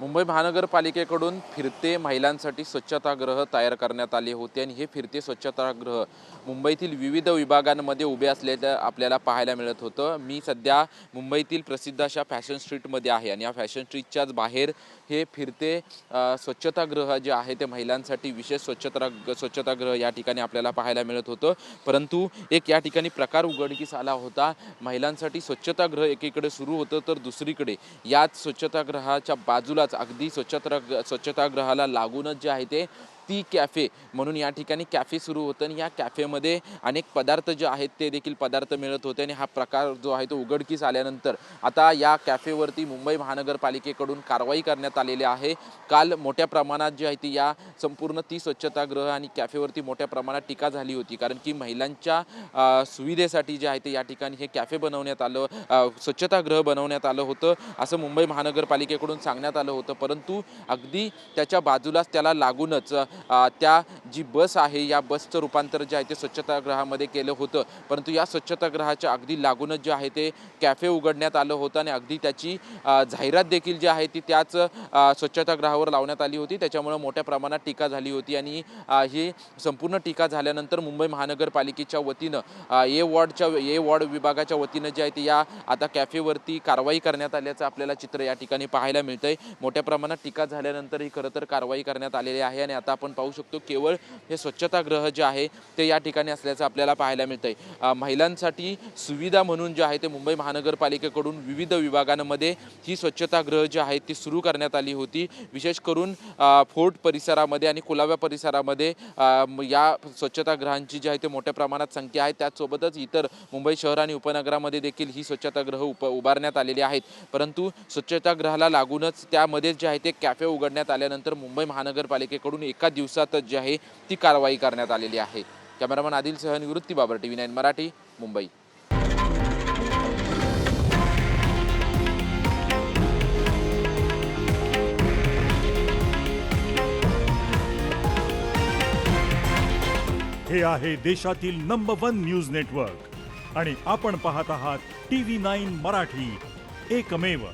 मुंबई महानगरपालिकेकडून फिरते महिलांसाठी स्वच्छतागृह तयार करण्यात आले होते आणि हे फिरते स्वच्छतागृह मुंबईतील विविध विभागांमध्ये उभे असल्याचं आपल्याला पाहायला मिळत होतं। मी सध्या मुंबईतील प्रसिद्ध अशा फॅशन स्ट्रीटमध्ये आहे आणि या फॅशन स्ट्रीटच्याच बाहेर हे फिरते स्वच्छतागृह जे आहे ते महिलांसाठी विशेष स्वच्छतागृह या ठिकाणी आपल्याला पाहायला मिळत होतं। परंतु एक या ठिकाणी प्रकार उघडकीस आला होता। महिलांसाठी स्वच्छतागृह एकीकडे सुरू होतं तर दुसरीकडे याच स्वच्छतागृहाच्या बाजूला अगदी स्वच्छतागृहाला लागूनच जे आहे ते टी कॅफे म्हणून या ठिकाणी कॅफे सुरू होतं आणि या कॅफेमध्ये अनेक पदार्थ जे आहेत ते देखील पदार्थ मिळत होते आणि हा प्रकार जो आहे तो उघडकीस आल्यानंतर आता या कॅफेवरती मुंबई महानगरपालिकेकडून कारवाई करण्यात आलेली आहे। काल मोठ्या प्रमाणात जे आहे ती या संपूर्ण ती स्वच्छतागृह आणि कॅफेवरती मोठ्या प्रमाणात टीका झाली होती, कारण की महिलांच्या सुविधेसाठी जे आहे ते या ठिकाणी हे कॅफे बनवण्यात आलं, स्वच्छतागृह बनवण्यात आलं होतं असं मुंबई महानगरपालिकेकडून सांगण्यात आलं होतं। परंतु अगदी त्याच्या बाजूलाच त्याला लागूनच त्या जी बस आहे या बसचं रूपांतर जे आहे ते स्वच्छतागृहामध्ये केलं होतं। परंतु या स्वच्छतागृहाच्या अगदी लागूनच जे आहे ते कॅफे उघडण्यात आलं होतं आणि अगदी त्याची जाहिरात देखील जी आहे ती त्याच स्वच्छतागृहावर लावण्यात आली होती। त्याच्यामुळे मोठ्या प्रमाणात टीका झाली होती आणि ही संपूर्ण टीका झाल्यानंतर मुंबई महानगरपालिकेच्या वतीनं ए वॉर्ड विभागाच्या वतीनं जे आहे ते या आता कॅफेवरती कारवाई करण्यात आल्याचं आपल्याला चित्र या ठिकाणी पाहायला मिळतंय। मोठ्या प्रमाणात टीका झाल्यानंतर ही खरं तर कारवाई करण्यात आलेली आहे आणि आता आपण पाहू शकतो केवळ हे स्वच्छतागृह जे आहे ते या ठिकाणी असल्याचं आपल्याला पाहायला मिळतंय। महिलांसाठी सुविधा म्हणून जे आहे ते मुंबई महानगरपालिकेकडून विविध विभागांमध्ये ही स्वच्छतागृह जी आहे ती सुरू करण्यात आली होती। विशेष करून फोर्ट परिसरामध्ये आणि कुलाबा परिसरामध्ये या स्वच्छतागृहांची जी आहे ते मोठ्या प्रमाणात संख्या आहे। त्याचसोबतच इतर मुंबई शहर आणि उपनगरामध्ये देखील ही स्वच्छतागृह उभारण्यात आलेली आहेत। परंतु स्वच्छतागृहाला लागूनच त्यामध्ये जे आहे ते कॅफे उघडण्यात आल्यानंतर मुंबई महानगरपालिकेकडून एका दिवसातच जी आहे ती कारवाई करण्यात आलेली आहे। कॅमेरामन आदिल सह निवृत्ती बाबर, TV9 मराठी, मुंबई। हे आहे देशातील नंबर 1 न्यूज नेटवर्क आणि आपण पाहत आहात TV9 मराठी, एकमेव।